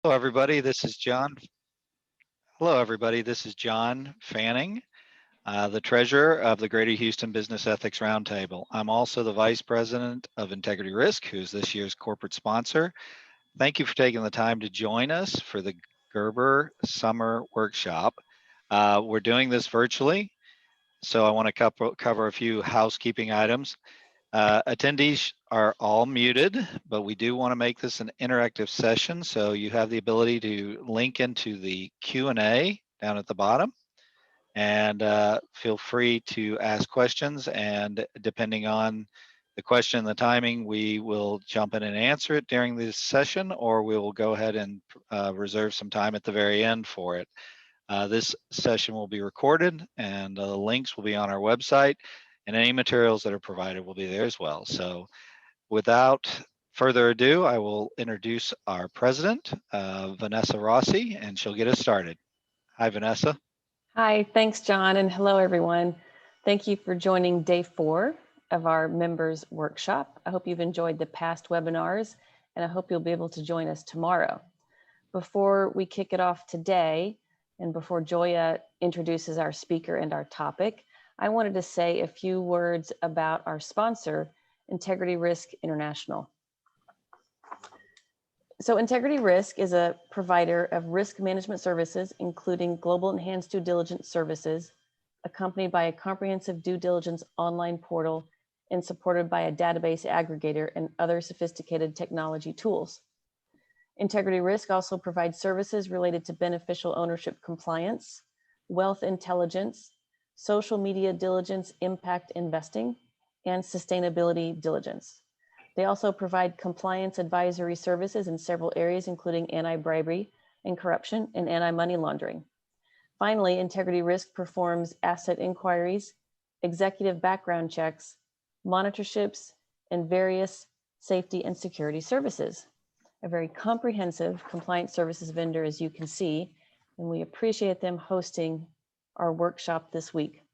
Hello, everybody. This is John. Hello, everybody. This is John Fanning, the treasurer of the Greater Houston Business Ethics Roundtable. I'm also the vice president of Integrity Risk, who's this year's corporate sponsor. Thank you for taking the time to join us for the GHBER Summer Workshop. We're doing this virtually, so I want to cover a few housekeeping items. Attendees are all muted, but we do want to make this an interactive session, so you have the ability to link into the Q&A down at the bottom, and feel free to ask questions, and depending on the question and the timing, we will jump in and answer it during this session, or we will go ahead and reserve some time at the very end for it. This session will be recorded, and the links will be on our website, and any materials that are provided will be there as well. So without further ado, I will introduce our president, Vanessa Rossi, and she'll get us started. Hi, Vanessa. Hi, thanks, John, and hello, everyone. Thank you for joining day 4 of our members workshop. I hope you've enjoyed the past webinars, and I hope you'll be able to join us tomorrow. Before we kick it off today, and before Joya introduces our speaker and our topic, I wanted to say a few words about our sponsor, Integrity Risk International. So Integrity Risk is a provider of risk management services, including global enhanced due diligence services, accompanied by a comprehensive due diligence online portal and supported by a database aggregator and other sophisticated technology tools. Integrity Risk also provides services related to beneficial ownership compliance, wealth intelligence, social media diligence, impact investing, and sustainability diligence. They also provide compliance advisory services in several areas, including anti-bribery and corruption and anti-money laundering. Finally, Integrity Risk performs asset inquiries, executive background checks, monitorships, and various safety and security services. A very comprehensive compliance services vendor, as you can see, and we appreciate them hosting our workshop this week.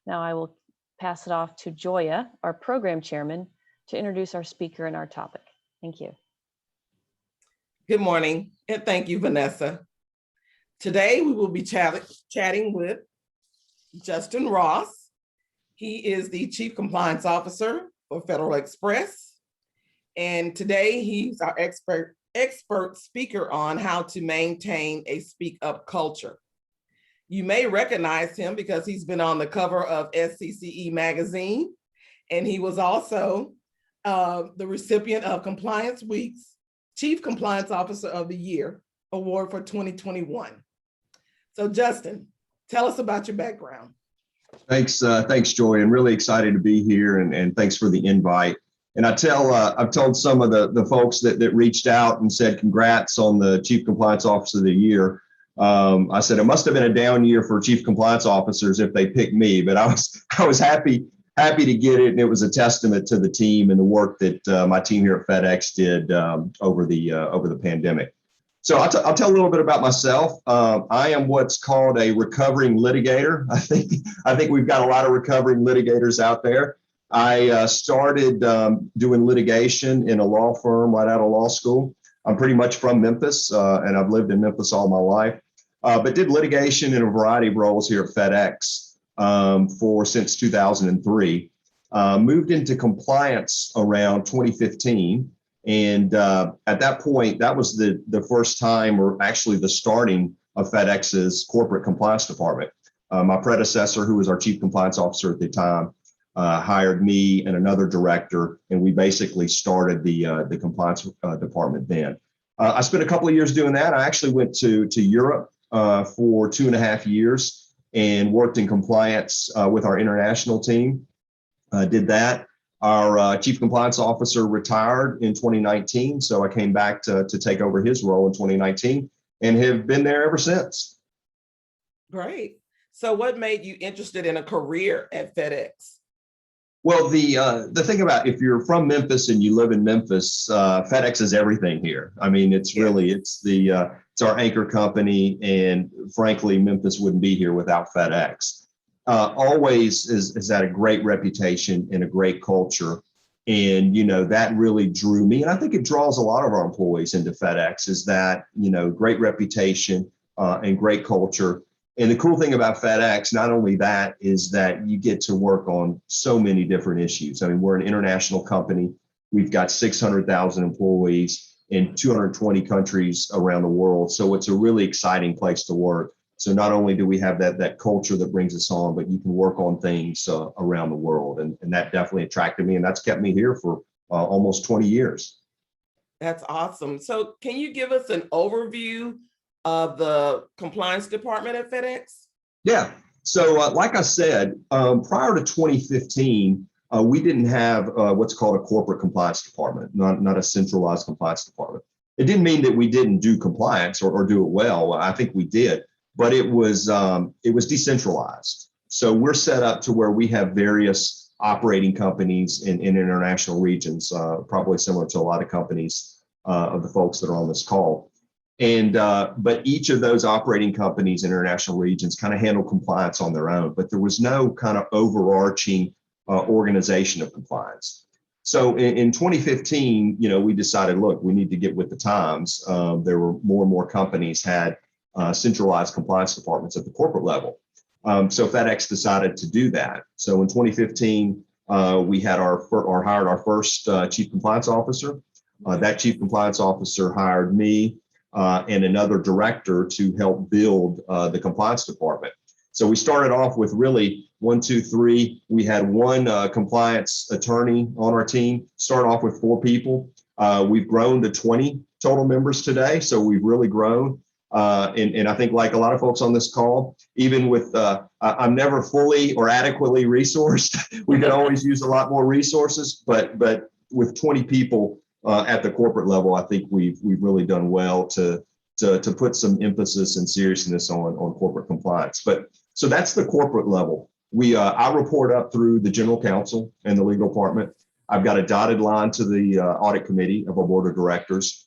Now I will pass it off to Joya, our program chairman, to introduce our speaker and our topic. Thank you. Good morning, and thank you, Vanessa. Today we will be chatting with Justin Ross. He is the Chief Compliance Officer for Federal Express. And today he's our expert speaker on how to maintain a speak up culture. You may recognize him because he's been on the cover of SCCE magazine, and he was also the recipient of Compliance Week's Chief Compliance Officer of the Year Award for 2021. So Justin, tell us about your background. Thanks, Joy. I'm really excited to be here, and thanks for the invite. And I've told some of the folks that reached out and said congrats on the Chief Compliance Officer of the Year. I said it must have been a down year for chief compliance officers if they picked me, but I was happy to get it, and it was a testament to the team and the work that my team here at FedEx did over the pandemic. So I'll tell a little bit about myself. I am what's called a recovering litigator. I think we've got a lot of recovering litigators out there. I started doing litigation in a law firm right out of law school. I'm pretty much from Memphis, and I've lived in Memphis all my life. But did litigation in a variety of roles here at FedEx since 2003. Moved into compliance around 2015. And at that point, that was the first time, or actually the starting of FedEx's corporate compliance department. My predecessor, who was our chief compliance officer at the time, hired me and another director, and we basically started the compliance department then. I spent a couple of years doing that. I actually went to Europe for 2.5 years and worked in compliance with our international team. Did that. Our chief compliance officer retired in 2019, so I came back to take over his role in 2019 and have been there ever since. Great. So what made you interested in a career at FedEx? Well, the thing about if you're from Memphis and you live in Memphis, FedEx is everything here. I mean, it's really, it's our anchor company, and frankly, Memphis wouldn't be here without FedEx. Always has had a great reputation and a great culture. And, that really drew me. And I think it draws a lot of our employees into FedEx is that, great reputation and great culture. And the cool thing about FedEx, not only that, is that you get to work on so many different issues. I mean, we're an international company. We've got 600,000 employees in 220 countries around the world. So it's a really exciting place to work. So not only do we have that culture that brings us on, but you can work on things around the world. And that definitely attracted me. And that's kept me here for almost 20 years. That's awesome. So can you give us an overview of the compliance department at FedEx? Yeah. So like I said, prior to 2015, we didn't have what's called a corporate compliance department, not a centralized compliance department. It didn't mean that we didn't do compliance or do it well. I think we did, but it was decentralized. So we're set up to where we have various operating companies in international regions, probably similar to a lot of companies of the folks that are on this call. And but each of those operating companies in international regions kind of handle compliance on their own, but there was no kind of overarching organization of compliance. So in 2015, we decided, look, we need to get with the times. There were more and more companies had centralized compliance departments at the corporate level. So FedEx decided to do that. So in 2015, we had hired our first chief compliance officer. That chief compliance officer hired me and another director to help build the compliance department. So we started off with really 1, 2, 3. We had one compliance attorney on our team, start off with 4 people. We've grown to 20 total members today. So we've really grown. And I think like a lot of folks on this call, even with, I'm never fully or adequately resourced. We could always use a lot more resources, but with 20 people at the corporate level, I think we've really done well to put some emphasis and seriousness on corporate compliance. But so that's the corporate level. I report up through the general counsel and the legal department. I've got a dotted line to the audit committee of our board of directors,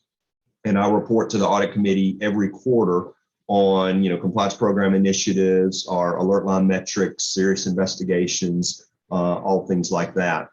and I report to the audit committee every quarter on compliance program initiatives, our alert line metrics, serious investigations, all things like that.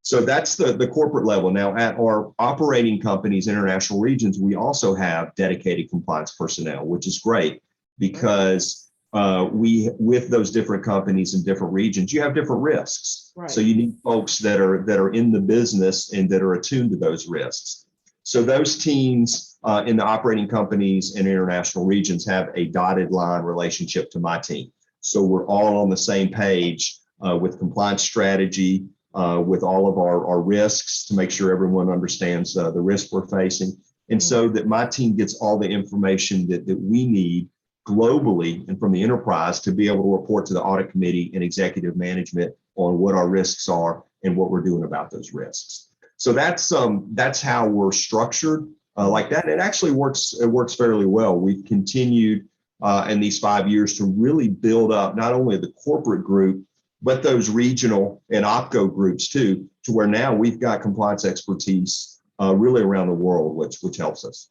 So that's the corporate level. Now at our operating companies, international regions, we also have dedicated compliance personnel, which is great because with those different companies in different regions, you have different risks. Right. So you need folks that are in the business and that are attuned to those risks. So those teams in the operating companies in international regions have a dotted line relationship to my team. So we're all on the same page with compliance strategy, with all of our risks to make sure everyone understands the risk we're facing. And so that my team gets all the information that we need globally and from the enterprise to be able to report to the audit committee and executive management on what our risks are and what we're doing about those risks. So that's how we're structured like that. And it actually works fairly well. We've continued in these 5 years to really build up not only the corporate group, but those regional and OPCO groups too, to where now we've got compliance expertise really around the world, which helps us.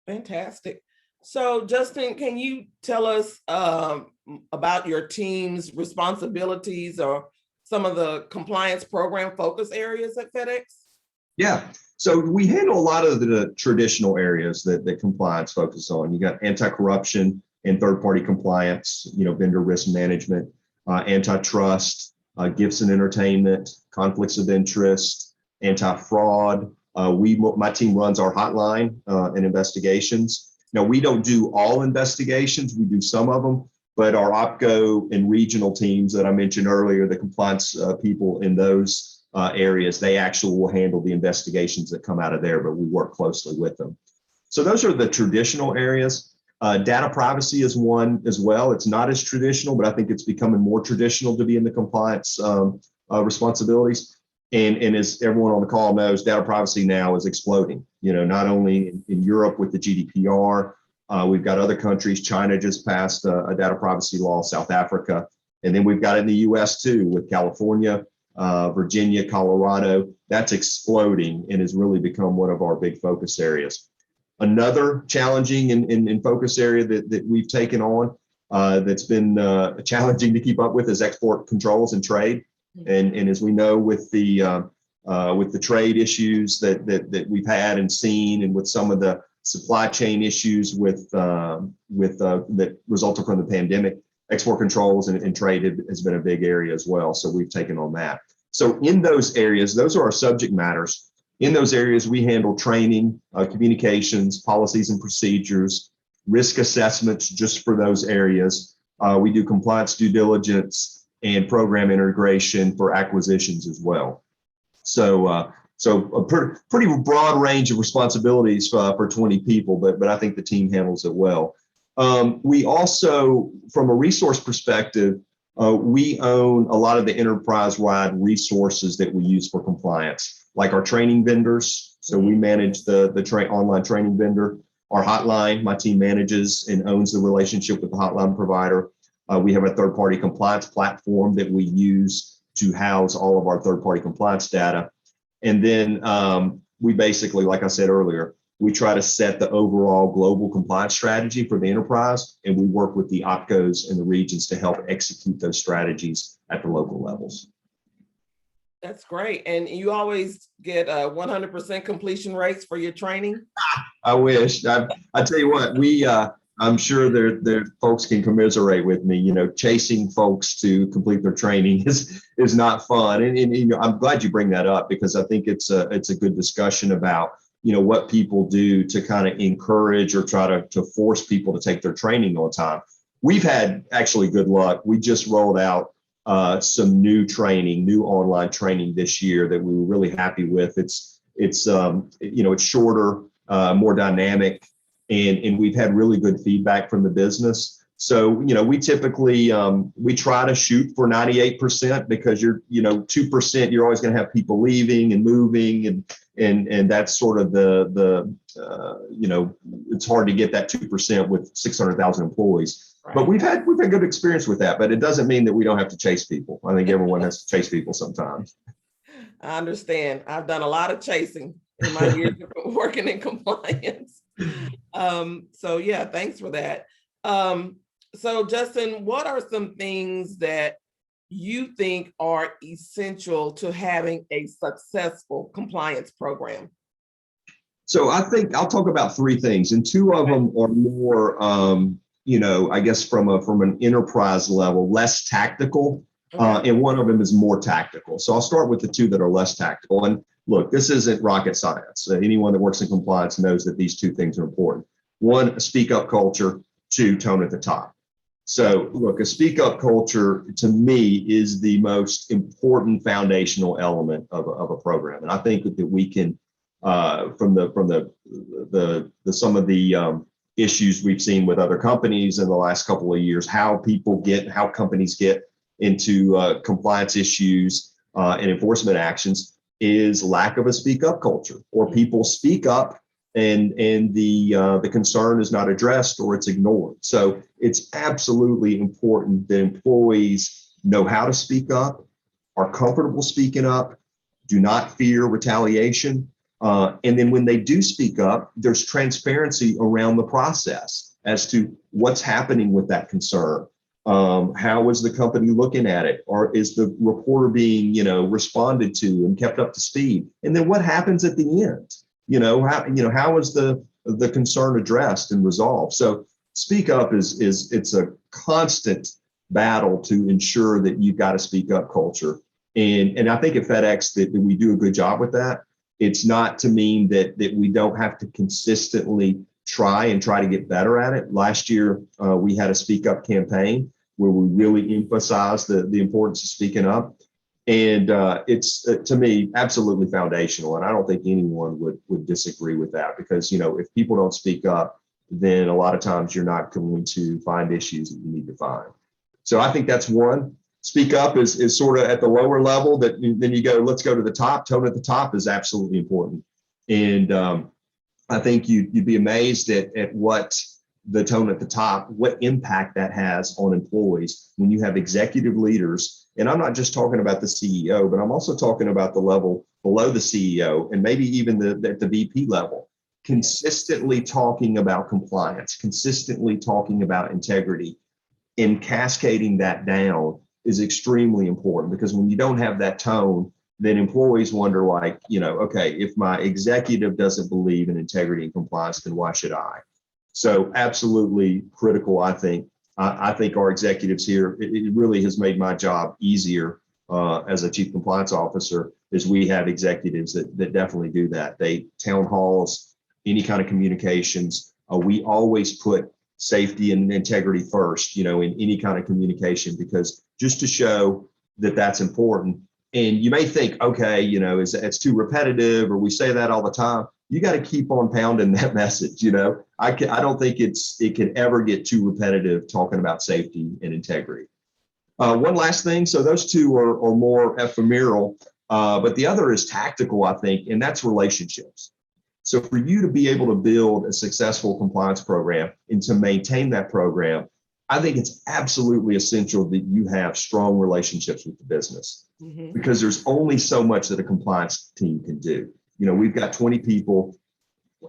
Fantastic. So Justin, can you tell us about your team's responsibilities or some of the compliance program focus areas at FedEx? Yeah, so we handle a lot of the traditional areas that compliance focuses on. You got anti-corruption and third-party compliance, vendor risk management, antitrust, gifts and entertainment, conflicts of interest, anti-fraud. My team runs our hotline and investigations. Now, we don't do all investigations, we do some of them, but our OPCO and regional teams that I mentioned earlier, the compliance people in those areas, they actually will handle the investigations that come out of there, but we work closely with them. So those are the traditional areas. Data privacy is one as well. It's not as traditional, but I think it's becoming more traditional to be in the compliance responsibilities. And as everyone on the call knows, data privacy now is exploding, not only in Europe with the GDPR, we've got other countries. China just passed a data privacy law, South Africa, and then we've got it in the US too with California, Virginia, Colorado. That's exploding and has really become one of our big focus areas. Another challenging and focus area that we've taken on that's been challenging to keep up with is export controls and trade. And as we know, with the with the trade issues that we've had and seen, and with some of the supply chain issues that resulted from the pandemic. Export controls and trade has been a big area as well. So we've taken on that. So in those areas, those are our subject matters. In those areas, we handle training, communications, policies and procedures, risk assessments just for those areas. We do compliance due diligence and program integration for acquisitions as well. So a pretty broad range of responsibilities for 20 people, but I think the team handles it well. We also, from a resource perspective, we own a lot of the enterprise-wide resources that we use for compliance, like our training vendors. So we manage the online training vendor. Our hotline, my team manages and owns the relationship with the hotline provider. We have a third-party compliance platform that we use to house all of our third-party compliance data. And then we basically, like I said earlier, we try to set the overall global compliance strategy for the enterprise, and we work with the OpCos and the regions to help execute those strategies at the local levels. That's great. And you always get 100% completion rates for your training? I wish. I tell you what, I'm sure there folks can commiserate with me. Chasing folks to complete their training is not fun. And I'm glad you bring that up, because I think it's a good discussion about what people do to kind of encourage or try to force people to take their training on time. We've had actually good luck. We just rolled out some new online training this year that we were really happy with. It's shorter, more dynamic, and we've had really good feedback from the business. So, we typically, we try to shoot for 98%, because 2%, you're always going to have people leaving and moving, and that's sort of it's hard to get that 2% with 600,000 employees. Right. But we've had good experience with that, but it doesn't mean that we don't have to chase people. I think everyone has to chase people sometimes. I understand. I've done a lot of chasing in my years of working in compliance. So yeah, thanks for that. So Justin, what are some things that you think are essential to having a successful compliance program? So I think I'll talk about three things, and two of them are more, I guess from an enterprise level, less tactical, and one of them is more tactical. So I'll start with the two that are less tactical. And look, this isn't rocket science. Anyone that works in compliance knows that these two things are important. One, a speak up culture. Two, tone at the top. So look, a speak up culture to me is the most important foundational element of a program. And I think that we can, from some of the issues we've seen with other companies in the last couple of years, how companies get into compliance issues and enforcement actions is lack of a speak up culture, or people speak up and the concern is not addressed or it's ignored. So it's absolutely important that employees know how to speak up, are comfortable speaking up, do not fear retaliation. And then when they do speak up, there's transparency around the process as to what's happening with that concern. How is the company looking at it? Or is the reporter being, responded to and kept up to speed? And then what happens at the end? How is the concern addressed and resolved? So speak up it's a constant battle to ensure that you've got a speak up culture. And I think at FedEx that we do a good job with that. It's not to mean that we don't have to consistently try to get better at it. Last year, we had a speak up campaign where we really emphasized the importance of speaking up. And it's, to me, absolutely foundational. And I don't think anyone would disagree with that, because, if people don't speak up, then a lot of times you're not going to find issues that you need to find. So I think that's one. Speak up is sort of at the lower level, that then you go, let's go to the top. Tone at the top is absolutely important. And I think you'd be amazed at what the tone at the top, what impact that has on employees when you have executive leaders. And I'm not just talking about the CEO, but I'm also talking about the level below the CEO and maybe even the VP level, consistently talking about compliance, consistently talking about integrity, and cascading that down is extremely important, because when you don't have that tone, then employees wonder, like, okay, if my executive doesn't believe in integrity and compliance, then why should I? So absolutely critical, I think. I think our executives here, it really has made my job easier as a chief compliance officer, is we have executives that definitely do that. They town halls, any kind of communications. We always put safety and integrity first, in any kind of communication, because just to show that that's important. And you may think, okay, it's too repetitive, or we say that all the time. You got to keep on pounding that message. I don't think it can ever get too repetitive talking about safety and integrity. One last thing. So those two are more ephemeral, but the other is tactical, I think, and that's relationships. So for you to be able to build a successful compliance program and to maintain that program, I think it's absolutely essential that you have strong relationships with the business, because there's only so much that a compliance team can do. We've got 20 people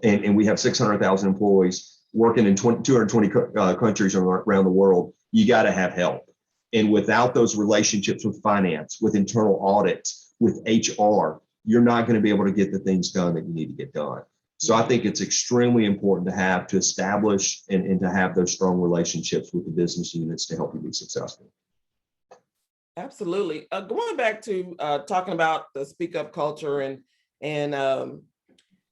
and we have 600,000 employees working in 220 countries around the world. You got to have help. And without those relationships with finance, with internal audits, with HR, you're not going to be able to get the things done that you need to get done. So I think it's extremely important to establish and to have those strong relationships with the business units to help you be successful. Absolutely. Going back to talking about the speak up culture and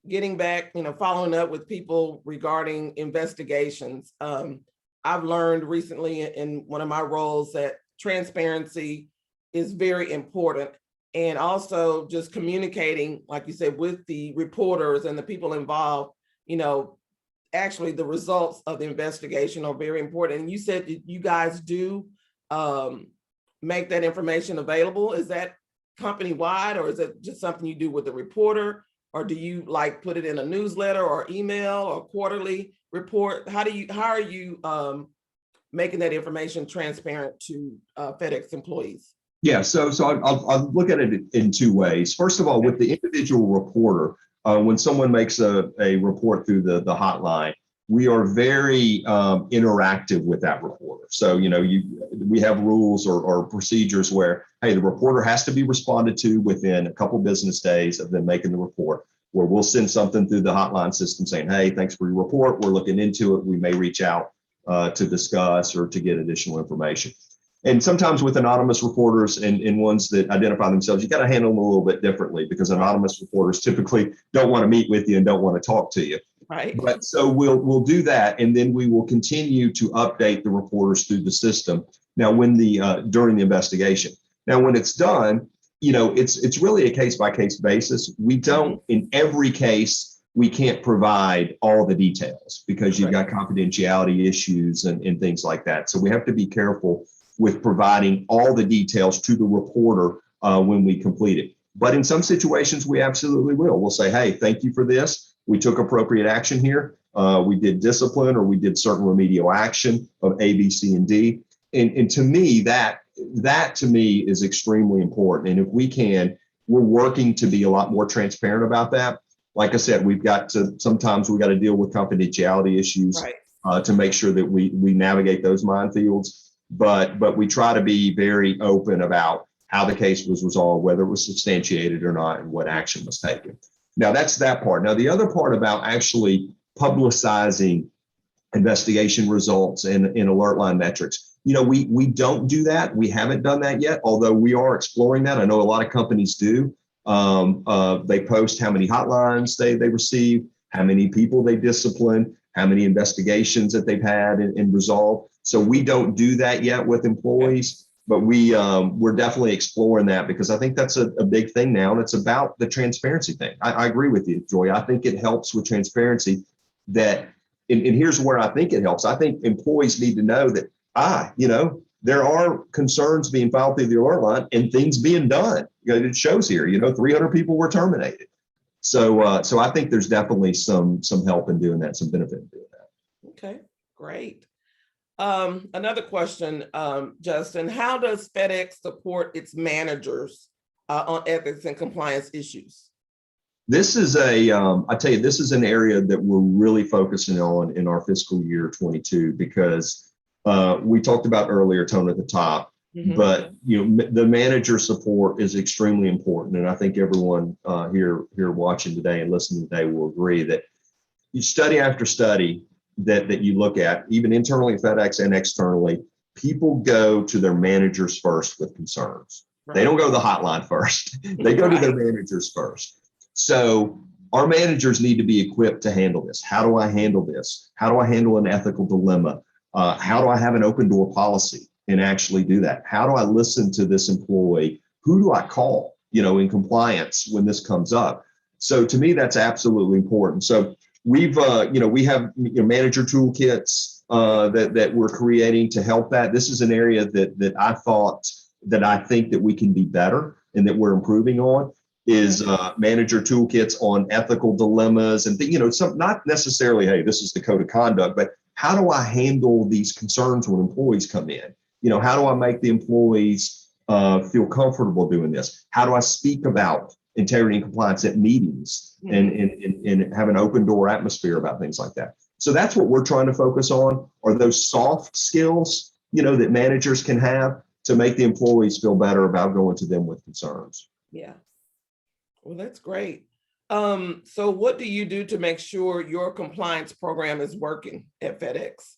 getting back, following up with people regarding investigations. I've learned recently in one of my roles that transparency is very important. And also just communicating, like you said, with the reporters and the people involved, actually the results of the investigation are very important. And you said that you guys do make that information available. Is that company-wide, or is it just something you do with the reporter? Or do you put it in a newsletter or email or quarterly report? How are you making that information transparent to FedEx employees? Yeah, so I'll look at it in two ways. First of all, with the individual reporter, when someone makes a report through the hotline, we are very interactive with that reporter. So, we have rules or procedures where, hey, the reporter has to be responded to within a couple business days of them making the report, where we'll send something through the hotline system saying, hey, thanks for your report. We're looking into it. We may reach out to discuss or to get additional information. And sometimes with anonymous reporters and ones that identify themselves, you got to handle them a little bit differently, because anonymous reporters typically don't want to meet with you and don't want to talk to you. Right. But so we'll do that, and then we will continue to update the reporters through the system. Now, during the investigation. Now, when it's done, it's really a case by case basis. We don't, in every case, we can't provide all the details because you've got confidentiality issues and things like that. So we have to be careful with providing all the details to the reporter when we complete it. But in some situations, we absolutely will. We'll say, hey, thank you for this. We took appropriate action here. We did discipline, or we did certain remedial action of A, B, C, and D. And to me, that to me is extremely important. And if we're working to be a lot more transparent about that. Like I said, sometimes we got to deal with confidentiality issues to make sure that we navigate those minefields. But we try to be very open about how the case was resolved, whether it was substantiated or not, and what action was taken. Now, that's that part. Now, the other part about actually publicizing investigation results and alert line metrics, we don't do that. We haven't done that yet, although we are exploring that. I know a lot of companies do. They post how many hotlines they receive, how many people they discipline, how many investigations that they've had and resolved. So we don't do that yet with employees, but we're definitely exploring that, because I think that's a big thing now, and it's about the transparency thing. I agree with you, Joy. I think it helps with transparency and here's where I think it helps. I think employees need to know that, there are concerns being filed through the alert line and things being done. It shows here, 300 people were terminated. So I think there's definitely some help in doing that, some benefit in doing that. Okay, great. Another question, Justin, how does FedEx support its managers on ethics and compliance issues? This is this is an area that we're really focusing on in our fiscal year 22, because we talked about earlier, Tone, at the top, But the manager support is extremely important, and I think everyone here watching today and listening today will agree that you study after study that you look at, even internally at FedEx and externally, people go to their managers first with concerns. Right. They don't go to the hotline first. They go to their managers first. So our managers need to be equipped to handle this. How do I handle this? How do I handle an ethical dilemma? How do I have an open door policy and actually do that? How do I listen to this employee? Who do I call, in compliance when this comes up? So to me, that's absolutely important. So we have manager toolkits that we're creating to help that. This is an area that I think that we can be better and that we're improving on is manager toolkits on ethical dilemmas and some not necessarily, hey, this is the code of conduct, but how do I handle these concerns when employees come in? How do I make the employees feel comfortable doing this? How do I speak about integrity and compliance at meetings and have an open door atmosphere about things like that? So that's what we're trying to focus on, are those soft skills, that managers can have to make the employees feel better about going to them with concerns. Yeah. Well, that's great. So what do you do to make sure your compliance program is working at FedEx?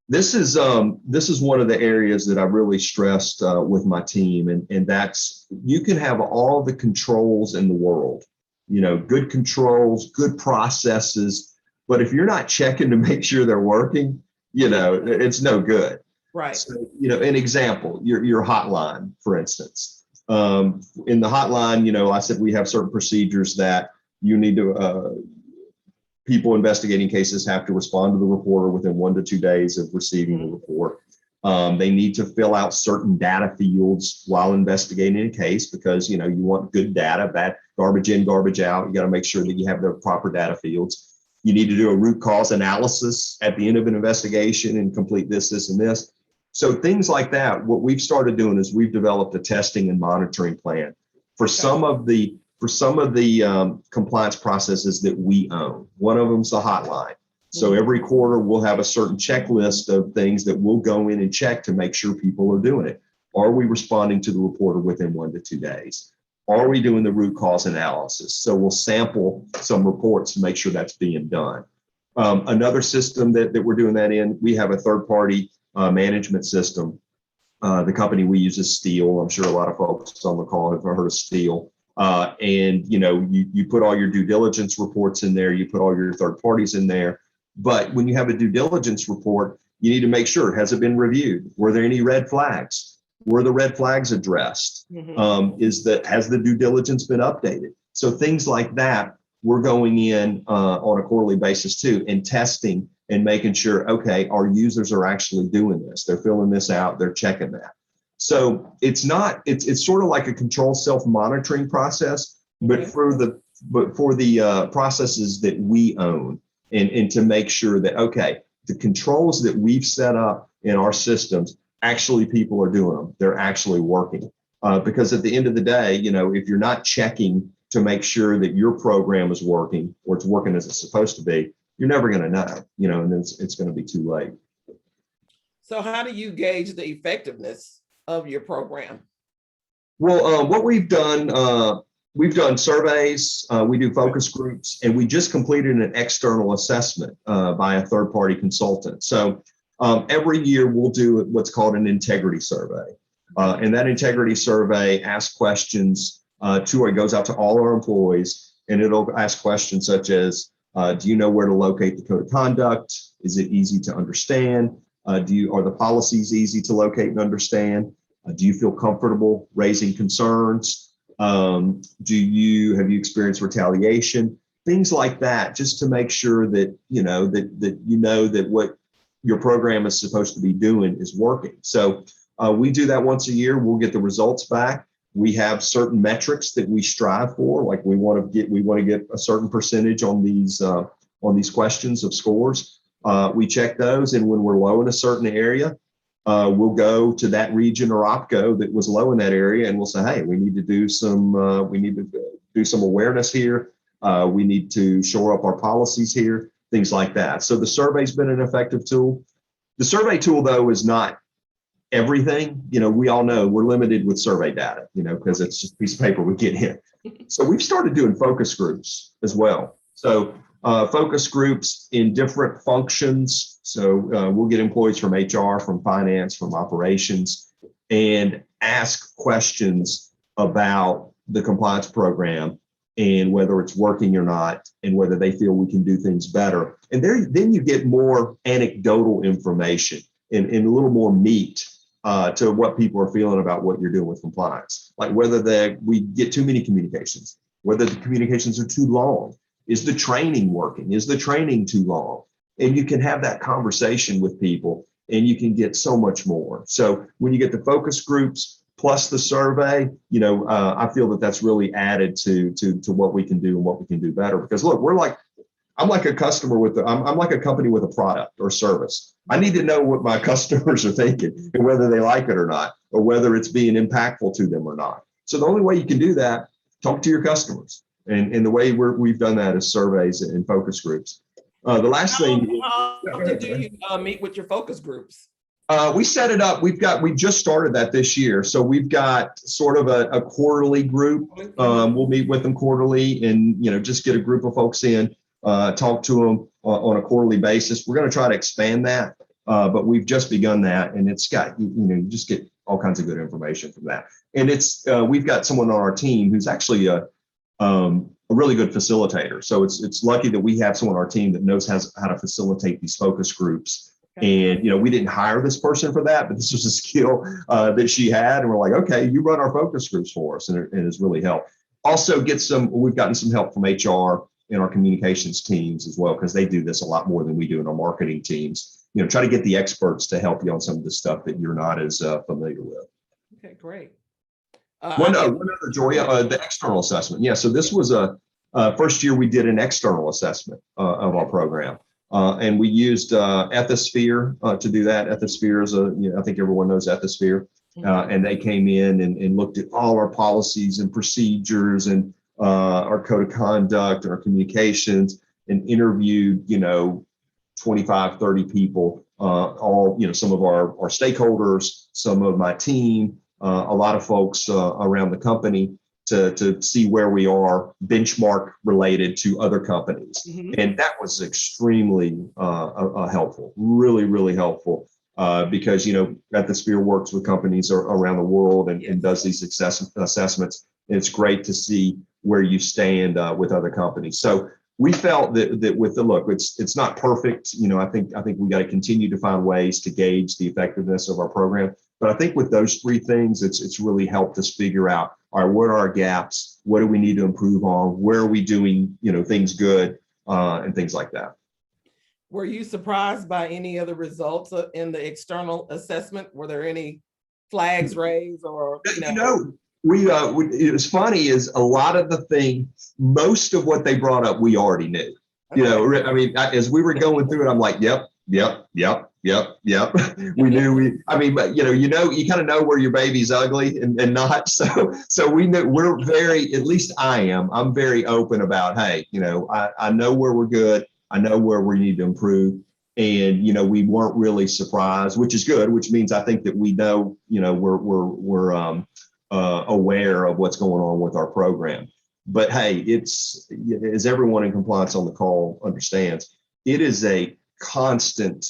This is one of the areas that I really stressed with my team, and that's, you can have all the controls in the world, good controls, good processes, but if you're not checking to make sure they're working, it's no good. Right. So, an example, your hotline, for instance. In the hotline, I said we have certain procedures that you need to. People investigating cases have to respond to the reporter within 1 to 2 days of receiving the report. They need to fill out certain data fields while investigating a case because, you want good data, bad garbage in, garbage out. You got to make sure that you have the proper data fields. You need to do a root cause analysis at the end of an investigation and complete this, and this. So things like that, what we've started doing is we've developed a testing and monitoring plan for some of the compliance processes that we own. One of them is the hotline. So every quarter we'll have a certain checklist of things that we'll go in and check to make sure people are doing it. Are we responding to the reporter within 1 to 2 days? Are we doing the root cause analysis? So we'll sample some reports to make sure that's being done. Another system that we're doing that in, we have a third-party management system. The company we use is Steel. I'm sure a lot of folks on the call have heard of Steel. And you put all your due diligence reports in there, you put all your third parties in there. But when you have a due diligence report, you need to make sure, has it been reviewed? Were there any red flags? Were the red flags addressed? Has the due diligence been updated? So things like that, we're going in on a quarterly basis too, and testing and making sure, okay, our users are actually doing this. They're filling this out, they're checking that. So it's sort of like a controlled self-monitoring process, but for the processes that we own and to make sure that, okay, the controls that we've set up in our systems, actually people are doing them. They're actually working. Because at the end of the day, if you're not checking to make sure that your program is working or it's working as it's supposed to be, you're never going to know, and then it's going to be too late. So how do you gauge the effectiveness of your program? Well, what we've done surveys, we do focus groups, and we just completed an external assessment by a third-party consultant. So every year we'll do what's called an integrity survey. And that integrity survey asks questions it goes out to all our employees, and it'll ask questions such as, do you know where to locate the code of conduct? Is it easy to understand? Are the policies easy to locate and understand? Do you feel comfortable raising concerns? Have you experienced retaliation? Things like that, just to make sure that that what your program is supposed to be doing is working. So we do that once a year. We'll get the results back. We have certain metrics that we strive for, like we want to get a certain percentage on these questions of scores. We check those, and when we're low in a certain area, we'll go to that region or OPCO that was low in that area, and we'll say, hey, we need to do some awareness here. We need to shore up our policies here, things like that. So the survey's been an effective tool. The survey tool, though, is not everything. We all know we're limited with survey data, because it's just a piece of paper we get in. So we've started doing focus groups as well. So focus groups in different functions. So we'll get employees from HR, from finance, from operations, and ask questions about the compliance program and whether it's working or not, and whether they feel we can do things better. And then you get more anecdotal information and a little more meat to what people are feeling about what you're doing with compliance. Like whether we get too many communications, whether the communications are too long. Is the training working? Is the training too long? And you can have that conversation with people and you can get so much more. So when you get the focus groups plus the survey, I feel that that's really added to what we can do and what we can do better. Because look, I'm like a customer I'm like a company with a product or service. I need to know what my customers are thinking and whether they like it or not, or whether it's being impactful to them or not. So the only way you can do that, talk to your customers. And the way we've done that is surveys and focus groups. The last thing. How often do you meet with your focus groups? We set it up. We just started that this year. So we've got sort of a quarterly group. We'll meet with them quarterly and, just get a group of folks in, talk to them on a quarterly basis. We're going to try to expand that, but we've just begun that, and it's got, you just get all kinds of good information from that. And we've got someone on our team who's actually a really good facilitator. So it's lucky that we have someone on our team that knows how to facilitate these focus groups. Okay. And, we didn't hire this person for that, but this was a skill that she had. And we're like, okay, you run our focus groups for us. And it has really helped. Also we've gotten some help from HR and our communications teams as well, because they do this a lot more than we do in our marketing teams. Try to get the experts to help you on some of the stuff that you're not as familiar with. Okay, great. One other, Joy, the external assessment. Yeah, so this was first year we did an external assessment of our program. And we used Ethisphere to do that. Ethisphere is I think everyone knows Ethisphere. And they came in and looked at all our policies and procedures and our code of conduct and our communications, and interviewed, 25, 30 people, all, some of our stakeholders, some of my team, a lot of folks around the company to see where we are benchmark related to other companies. Mm-hmm. And that was extremely helpful, really, really helpful. Because, Ethisphere works with companies around the world and does these assessments. And it's great to see where you stand with other companies. So we felt that with the look, it's not perfect. I think we got to continue to find ways to gauge the effectiveness of our program. But I think with those three things, it's really helped us figure out, all right, what are our gaps? What do we need to improve on? Where are we doing, things good and things like that. Were you surprised by any of the results in the external assessment? Were there any flags raised or, it's funny is a lot of the thing, most of what they brought up, we already knew. Okay. As we were going through it, I'm like, yep. We knew but you kind of know where your baby's ugly and not. So we knew we're very, at least I'm very open about, hey, I know where we're good. I know where we need to improve. And, we weren't really surprised, which is good, which means I think that we know, we're aware of what's going on with our program. But hey, it's, as everyone in compliance on the call understands, it is a constant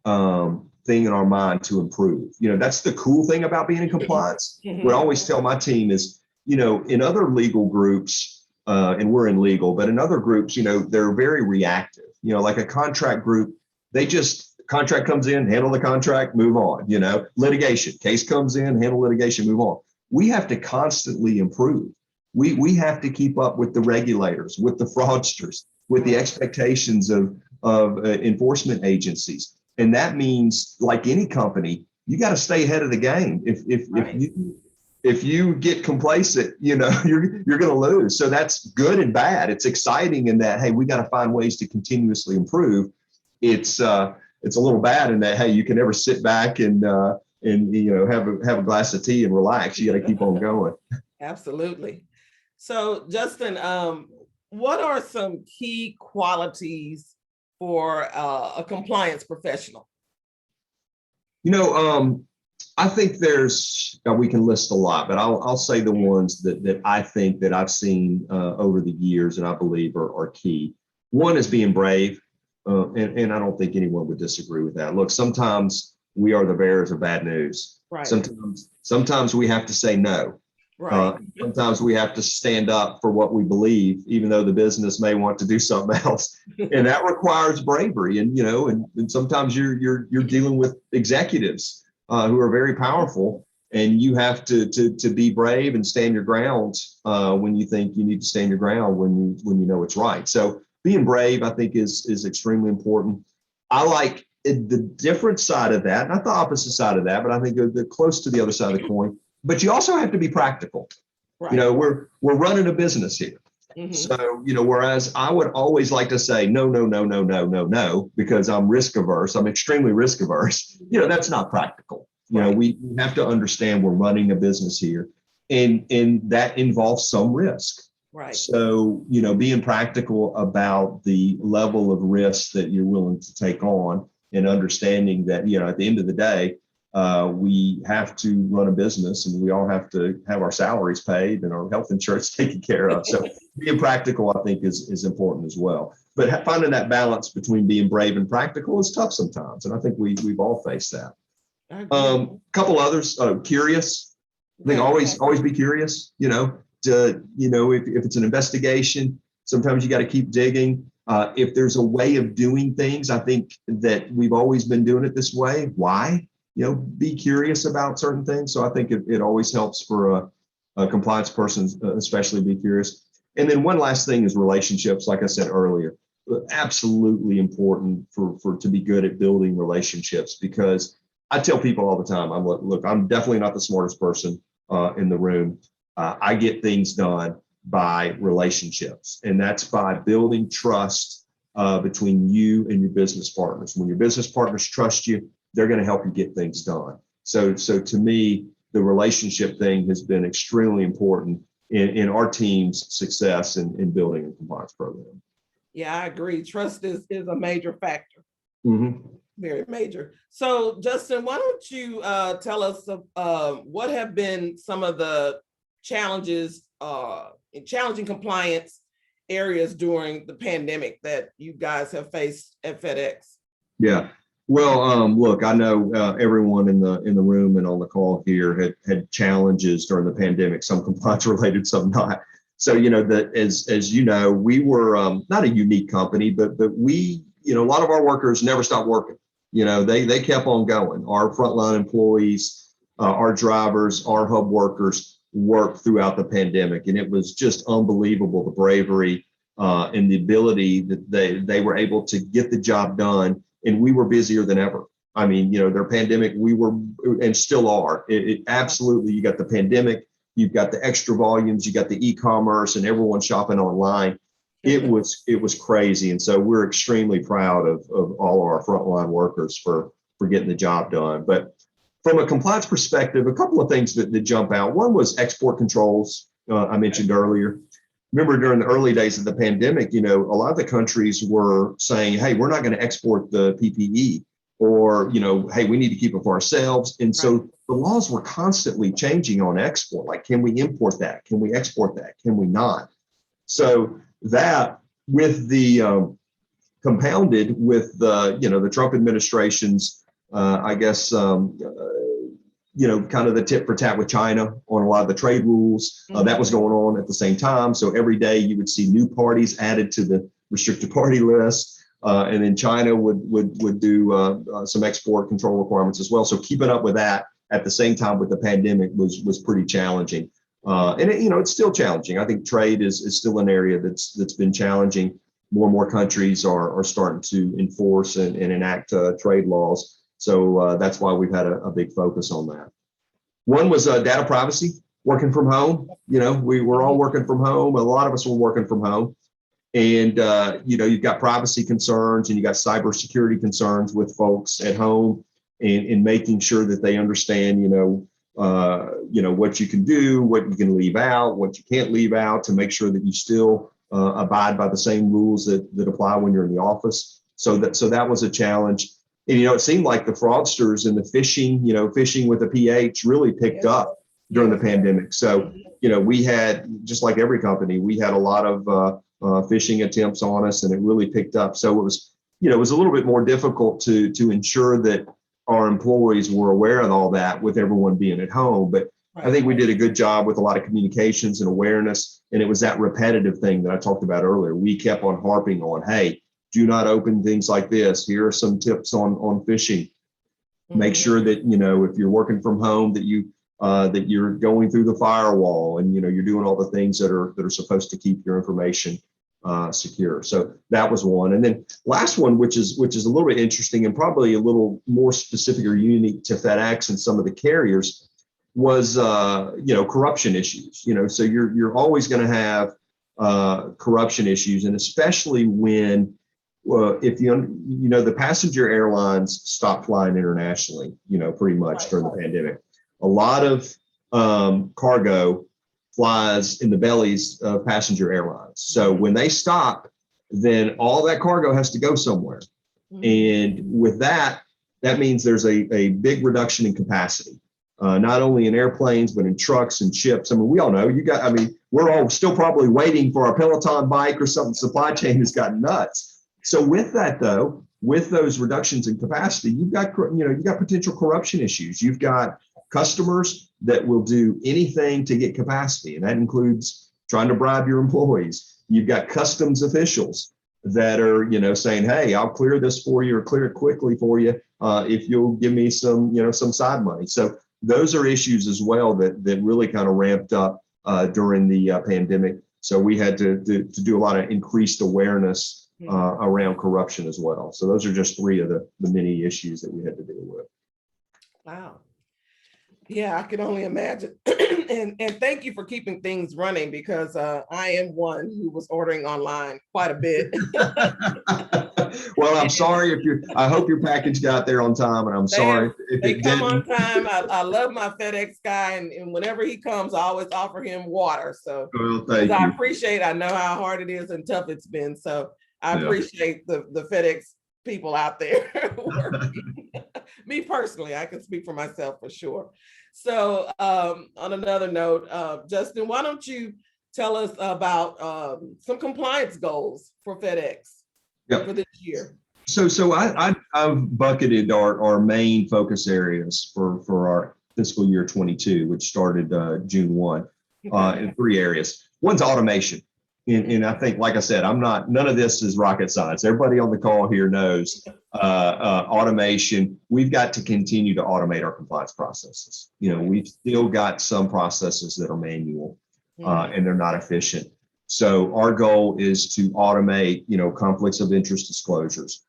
thing in our mind to improve. That's the cool thing about being in compliance. What I always tell my team is, in other legal groups, and we're in legal, but in other groups, they're very reactive. Like a contract group, contract comes in, handle the contract, move on. Litigation, case comes in, handle litigation, move on. We have to constantly improve. We have to keep up with the regulators, with the fraudsters, with the expectations of enforcement agencies. And that means, like any company, you got to stay ahead of the game. If you get complacent, you're going to lose. So that's good and bad. It's exciting in that, hey, we got to find ways to continuously improve. It's a little bad in that, hey, you can never sit back and have a glass of tea and relax. You got to keep on going. Absolutely. So Justin, what are some key qualities for a compliance professional? I think we can list a lot, but I'll say the ones that I think that I've seen over the years and I believe are key. One is being brave. And I don't think anyone would disagree with that. Look, sometimes we are the bearers of bad news. Right. Sometimes we have to say no. Right. Sometimes we have to stand up for what we believe, even though the business may want to do something else, and that requires bravery. And and sometimes you're dealing with executives who are very powerful, and you have to be brave and stand your ground when you think you need to stand your ground when you know it's right. So being brave, I think, is extremely important. I like the different side of that, not the opposite side of that, but I think they're close to the other side of the coin. But you also have to be practical. Right. We're running a business here. Mm-hmm. So, whereas I would always like to say, no, because I'm risk averse, I'm extremely risk averse, that's not practical. Right. We have to understand we're running a business here, and that involves some risk. Right. So, being practical about the level of risk that you're willing to take on, and understanding that, at the end of the day, we have to run a business, and we all have to have our salaries paid and our health insurance taken care of. So being practical, I think, is important as well. But finding that balance between being brave and practical is tough sometimes. And I think we've all faced that. A couple others, curious. I think always be curious, if it's an investigation, sometimes you got to keep digging. If there's a way of doing things, I think that we've always been doing it this way. Why? Be curious about certain things. So I think it always helps for a compliance person, especially be curious. And then one last thing is relationships. Like I said earlier, absolutely important to be good at building relationships, because I tell people all the time, I'm definitely not the smartest person in the room. I get things done by relationships, and that's by building trust between you and your business partners. When your business partners trust you, they're going to help you get things done. So to me, the relationship thing has been extremely important in our team's success in building a compliance program. Yeah, I agree. Trust is a major factor. Mm-hmm. Very major. So, Justin, why don't you tell us what have been some of the challenges in challenging compliance areas during the pandemic that you guys have faced at FedEx? Yeah. Well, look, I know everyone in the room and on the call here had challenges during the pandemic, some compliance related, some not. So, as you know, we were not a unique company, but we, a lot of our workers never stopped working. They kept on going. Our frontline employees, our drivers, our hub workers worked throughout the pandemic, and it was just unbelievable, the bravery and the ability that they were able to get the job done. And we were busier than ever. I mean, their pandemic, we were and still are. It absolutely, you got the pandemic, you've got the extra volumes, you got the e-commerce, and everyone shopping online. It was crazy. And so we're extremely proud of all of our frontline workers for getting the job done. But from a compliance perspective, a couple of things that jump out. One was export controls, I mentioned earlier. Remember, during the early days of the pandemic, a lot of the countries were saying, hey, we're not going to export the PPE, or, hey, we need to keep it for ourselves. And so the laws were constantly changing on export. Like, can we import that? Can we export that? Can we not? So that, with the compounded with the Trump administration's, kind of the tit for tat with China on a lot of the trade rules. That was going on at the same time. So every day you would see new parties added to the restricted party list. And then China would do some export control requirements as well. So keeping up with that at the same time with the pandemic was pretty challenging. And it's still challenging. I think trade is still an area that's been challenging. More and more countries are starting to enforce and enact trade laws. So that's why we've had a big focus on that. One was data privacy, working from home. We were all working from home. A lot of us were working from home. And, you've got privacy concerns and you got cybersecurity concerns with folks at home, and making sure that they understand, what you can do, what you can leave out, what you can't leave out, to make sure that you still abide by the same rules that apply when you're in the office. So that was a challenge. And, it seemed like the fraudsters and the phishing with a PH really picked up during the pandemic. So, we had, just like every company, we had a lot of phishing attempts on us, and it really picked up. So it was a little bit more difficult to ensure that our employees were aware of all that with everyone being at home. But I think we did a good job with a lot of communications and awareness. And it was that repetitive thing that I talked about earlier. We kept on harping on, hey, do not open things like this. Here are some tips on phishing. Make sure that, if you're working from home, that you're going through the firewall and, you're doing all the things that are supposed to keep your information secure. So that was one. And then last one, which is a little bit interesting and probably a little more specific or unique to FedEx and some of the carriers, was corruption issues. So you're always going to have corruption issues, and especially when if the passenger airlines stopped flying internationally, pretty much during the pandemic. A lot of cargo flies in the bellies of passenger airlines. So when they stop, then all that cargo has to go somewhere. And with that means there's a big reduction in capacity, not only in airplanes, but in trucks and ships. I mean, we all know we're all still probably waiting for a Peloton bike or something. Supply chain has gotten nuts. So with that, though, with those reductions in capacity, you've got potential corruption issues. You've got customers that will do anything to get capacity, and that includes trying to bribe your employees. You've got customs officials that are, saying, hey, I'll clear this for you or clear it quickly for you if you'll give me some side money. So those are issues as well that really kind of ramped up during the pandemic. So we had to do a lot of increased awareness around corruption as well. So those are just three of the many issues that we had to deal with. Wow. Yeah, I can only imagine. and thank you for keeping things running, because I am one who was ordering online quite a bit. Well, I'm sorry I hope your package got there on time, and I'm sorry if they it come didn't. on time. I love my FedEx guy, and whenever he comes, I always offer him water. So I know how hard it is and tough it's been. So I appreciate the FedEx people out there working. Me personally, I can speak for myself for sure. So on another note, Justin, why don't you tell us about some compliance goals for FedEx for this year? So I've bucketed our main focus areas for our fiscal year 22, which started June 1, in three areas. One's automation. And I think, like I said, none of this is rocket science. Everybody on the call here knows automation. We've got to continue to automate our compliance processes. We've still got some processes that are manual and they're not efficient. So our goal is to automate, conflicts of interest disclosures,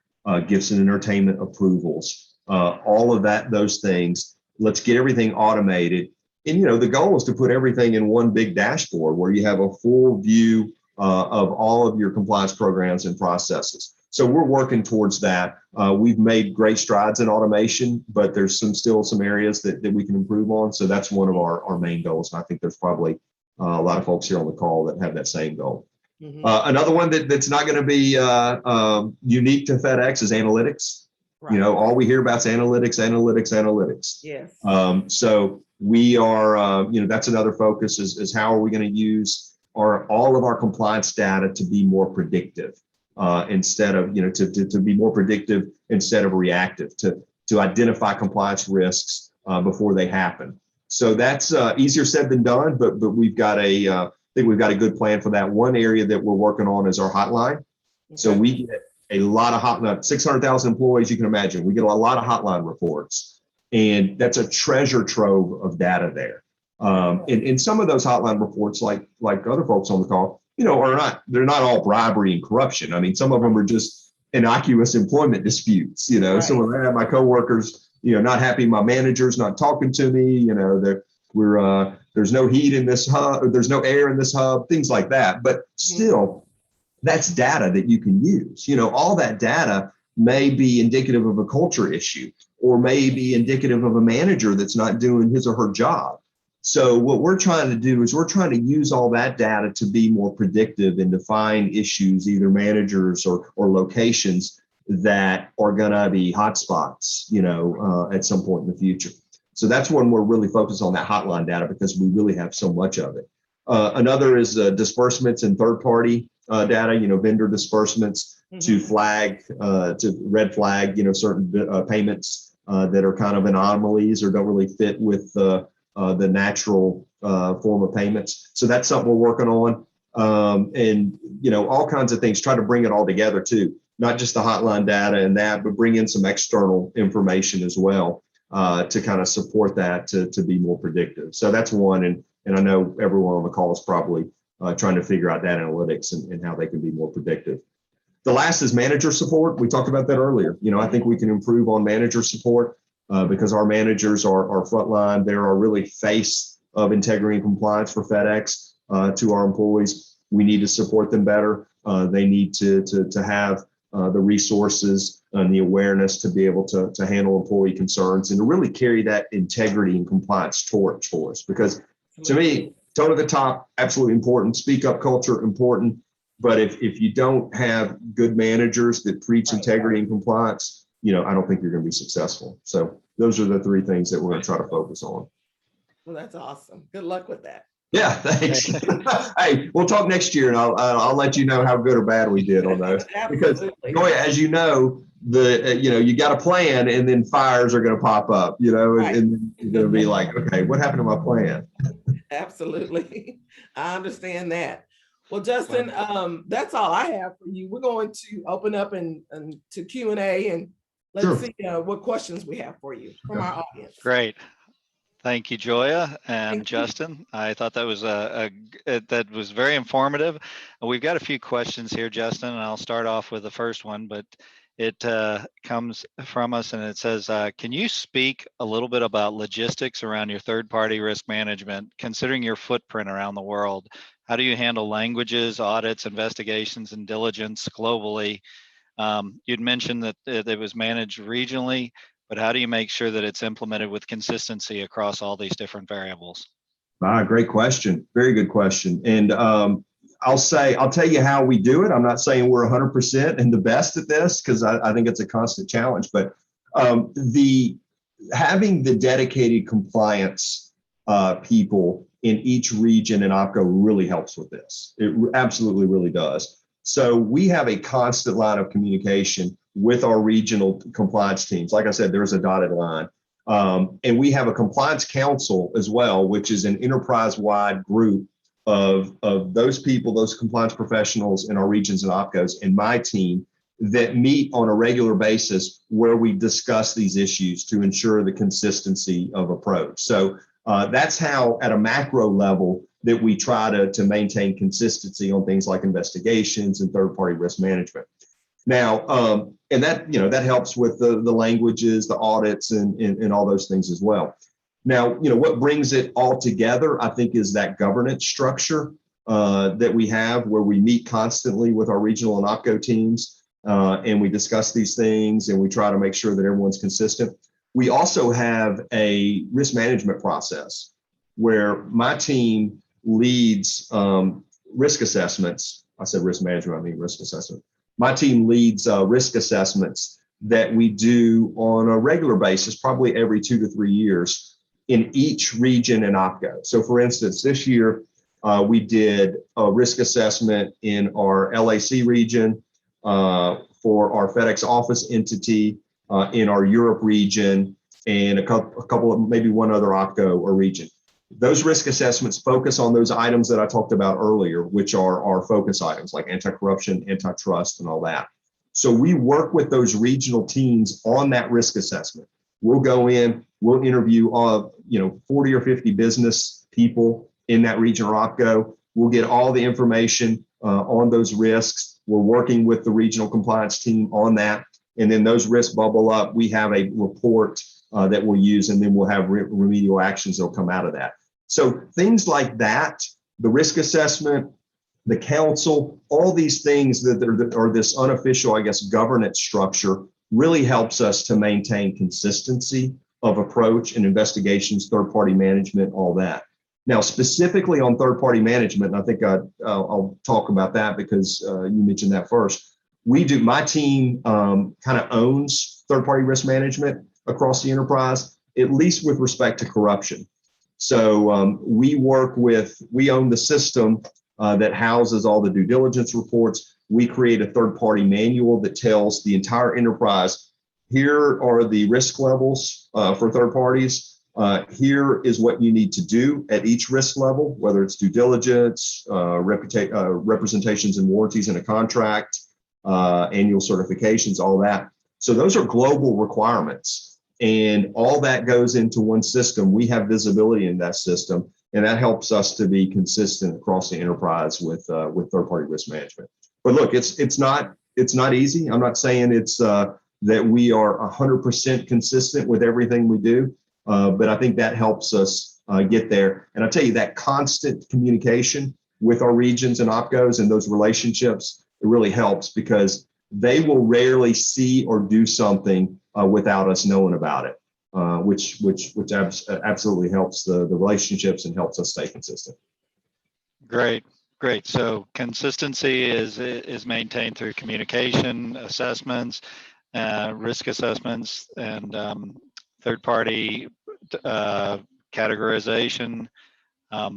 gifts and entertainment approvals, all of those things. Let's get everything automated. And, the goal is to put everything in one big dashboard where you have a full view of all of your compliance programs and processes. So we're working towards that. We've made great strides in automation, but there's still some areas that we can improve on. So that's one of our main goals. And I think there's probably a lot of folks here on the call that have that same goal. Another one that's not going to be unique to FedEx is analytics. Right. All we hear about is analytics. Yes. So we are, that's another focus is how are we going to use all of our compliance data to be more predictive instead of, to be more predictive instead of reactive, to identify compliance risks before they happen. So that's easier said than done, but we've got I think we've got a good plan for that. One area that we're working on is our hotline. Okay. So we get a lot of hotline, 600,000 employees, you can imagine. We get a lot of hotline reports, and that's a treasure trove of data there. And some of those hotline reports, like other folks on the call, they're not all bribery and corruption. I mean, some of them are just innocuous employment disputes, Right. So when I have my coworkers, not happy, my manager's not talking to me, there's no heat in this hub, or there's no air in this hub, things like that. But still, that's data that you can use. All that data may be indicative of a culture issue, or may be indicative of a manager that's not doing his or her job. So what we're trying to do is we're trying to use all that data to be more predictive and to find issues, either managers or locations that are going to be hotspots, at some point in the future. So that's when we're really focused on that hotline data because we really have so much of it. Another is disbursements and third-party data, vendor disbursements to flag, to red flag, certain payments that are kind of anomalies or don't really fit with the natural form of payments. So that's something we're working on. And, all kinds of things, try to bring it all together too, not just the hotline data and that, but bring in some external information as well to kind of support that to be more predictive. So that's one. And I know everyone on the call is probably trying to figure out data analytics and how they can be more predictive. The last is manager support. We talked about that earlier. I think we can improve on manager support because our managers are frontline. They're our really face of integrity and compliance for FedEx to our employees. We need to support them better. They need to have the resources and the awareness to be able to handle employee concerns and to really carry that integrity and compliance torch for us. Because to me, tone at the top, absolutely important. Speak up culture, important. But if you don't have good managers that preach integrity and compliance, I don't think you're going to be successful. So those are the three things that we're going to try to focus on. Well, that's awesome. Good luck with that. Yeah, thanks. Hey, we'll talk next year, and I'll let you know how good or bad we did on those. Because, Joy, as you know, you got a plan, and then fires are going to pop up, and you're going to be like, okay, what happened to my plan? Absolutely, I understand that. Well, Justin, that's all I have for you. We're going to open up and to Q&A, and let's see what questions we have for you from our audience. Great. Thank you, Joya and Justin. I thought that was that was very informative. We've got a few questions here, Justin, and I'll start off with the first one, but it comes from us and it says, can you speak a little bit about logistics around your third-party risk management, considering your footprint around the world? How do you handle languages, audits, investigations, and diligence globally? You'd mentioned that it was managed regionally, but how do you make sure that it's implemented with consistency across all these different variables? Great question. Very good question. And I'll tell you how we do it. I'm not saying we're 100% and the best at this because I think it's a constant challenge, but having the dedicated compliance people in each region and OPCO really helps with this. It absolutely really does. So we have a constant line of communication with our regional compliance teams. Like I said, there's a dotted line. And we have a compliance council as well, which is an enterprise-wide group of those people, those compliance professionals in our regions and OPCOs and my team that meet on a regular basis where we discuss these issues to ensure the consistency of approach. So that's how at a macro level that we try to maintain consistency on things like investigations and third-party risk management. Now, and that helps with the languages, the audits, and all those things as well. Now, what brings it all together, I think, is that governance structure that we have where we meet constantly with our regional and OPCO teams and we discuss these things and we try to make sure that everyone's consistent. We also have a risk management process where my team leads risk assessments. I said risk management, I mean risk assessment. My team leads risk assessments that we do on a regular basis, probably every 2 to 3 years in each region and OPCO. So for instance, this year we did a risk assessment in our LAC region for our FedEx office entity in our Europe region and a couple of maybe one other OPCO or region. Those risk assessments focus on those items that I talked about earlier, which are our focus items like anti-corruption, antitrust, and all that. So we work with those regional teams on that risk assessment. We'll go in, we'll interview 40 or 50 business people in that region or OPCO. We'll get all the information on those risks. We're working with the regional compliance team on that. And then those risks bubble up. We have a report that we'll use, and then we'll have remedial actions that'll come out of that. So things like that, the risk assessment, the council, all these things that are this unofficial, I guess, governance structure really helps us to maintain consistency of approach and investigations, third-party management, all that. Now, specifically on third-party management, and I think I'll talk about that because you mentioned that first. my team kind of owns third-party risk management across the enterprise, at least with respect to corruption. So we own the system that houses all the due diligence reports. We create a third-party manual that tells the entire enterprise, here are the risk levels for third parties. Here is what you need to do at each risk level, whether it's due diligence, representations and warranties in a contract, annual certifications, all that. So those are global requirements, and all that goes into one system. We have visibility in that system, and that helps us to be consistent across the enterprise with third-party risk management. But look, it's not easy. I'm not saying it's that we are 100% consistent with everything we do, but I think that helps us get there. And I tell you, that constant communication with our regions and OpCos and those relationships, it really helps, because they will rarely see or do something without us knowing about it, which absolutely helps the relationships and helps us stay consistent. Great. So consistency is maintained through communication, assessments, risk assessments, and third-party categorization.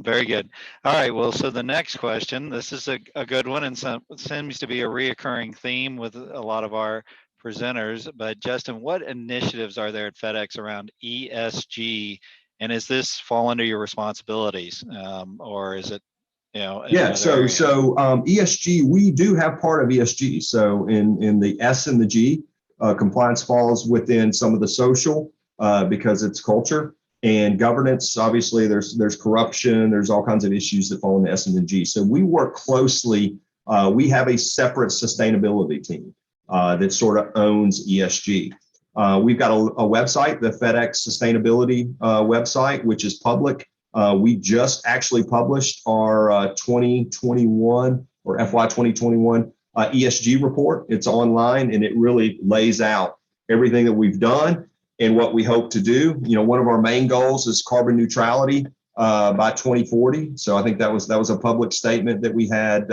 Very good. All right. Well, so the next question, this is a good one, and seems to be a reoccurring theme with a lot of our presenters. But Justin, what initiatives are there at FedEx around ESG, and is this fall under your responsibilities, or is it, Yeah, so ESG, we do have part of ESG. So in the S and the G, compliance falls within some of the social because it's culture, and governance. Obviously, there's corruption. There's all kinds of issues that fall in the S and the G. So we work closely. We have a separate sustainability team that sort of owns ESG. We've got a website, the FedEx Sustainability website, which is public. We just actually published our 2021 or FY 2021 ESG report. It's online, and it really lays out everything that we've done and what we hope to do. One of our main goals is carbon neutrality by 2040. So I think that was a public statement that we had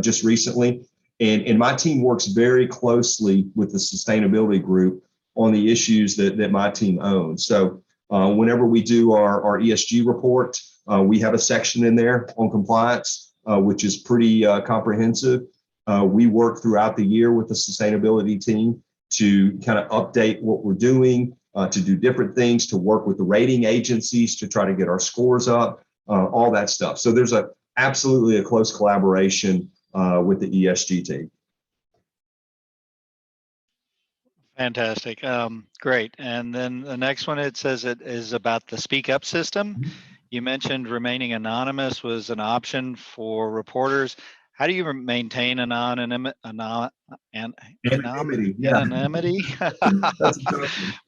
just recently. And my team works very closely with the sustainability group on the issues that my team owns. So whenever we do our ESG report, we have a section in there on compliance, which is pretty comprehensive. We work throughout the year with the sustainability team to kind of update what we're doing, to do different things, to work with the rating agencies to try to get our scores up, all that stuff. So there's absolutely a close collaboration with the ESG team. Fantastic. Great. And then the next one, it says it is about the Speak Up system. You mentioned remaining anonymous was an option for reporters. How do you maintain anonymity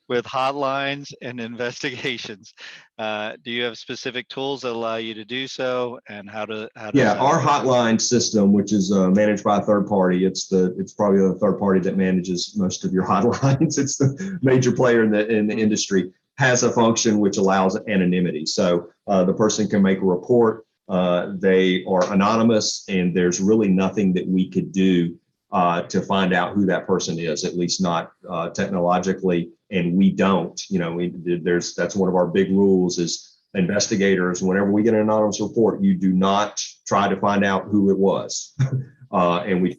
with hotlines and investigations? Do you have specific tools that allow you to do so? And how yeah, our hotline system, which is managed by a third party, it's probably the third party that manages most of your hotlines. It's the major player in the industry, has a function which allows anonymity. So the person can make a report. They are anonymous, and there's really nothing that we could do to find out who that person is, at least not technologically. And we don't, that's one of our big rules is investigators, whenever we get an anonymous report, you do not try to find out who it was. And we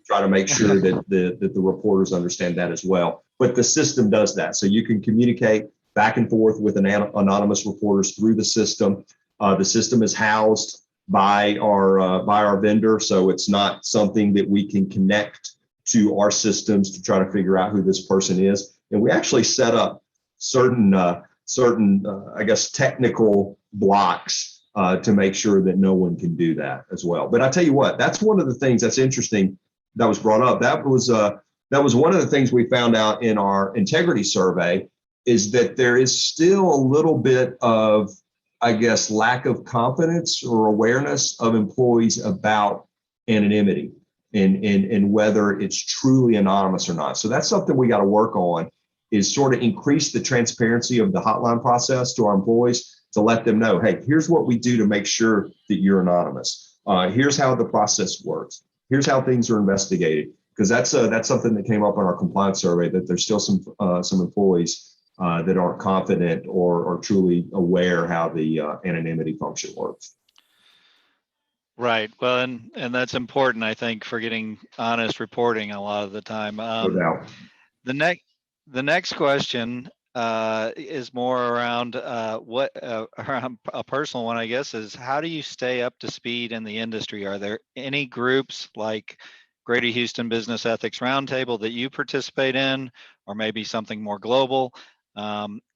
try to make sure that the reporters understand that as well. But the system does that. So you can communicate back and forth with anonymous reporters through the system. The system is housed by our vendor, so it's not something that we can connect to our systems to try to figure out who this person is. And we actually set up certain I guess technical blocks to make sure that no one can do that as well. But I tell you what, that's one of the things that's interesting that was brought up. That was one of the things we found out in our integrity survey, is that there is still a little bit of, I guess, lack of confidence or awareness of employees about anonymity and whether it's truly anonymous or not. So that's something we got to work on, is sort of increase the transparency of the hotline process to our employees, to let them know, hey, here's what we do to make sure that you're anonymous. Here's how the process works. Here's how things are investigated. because that's something that came up on our compliance survey, that there's still some employees that aren't confident or truly aware how the anonymity function works. Right. Well, and that's important, I think, for getting honest reporting a lot of the time. No doubt. The next question is more around around a personal one, I guess, is how do you stay up to speed in the industry? Are there any groups like Greater Houston Business Ethics Roundtable that you participate in, or maybe something more global?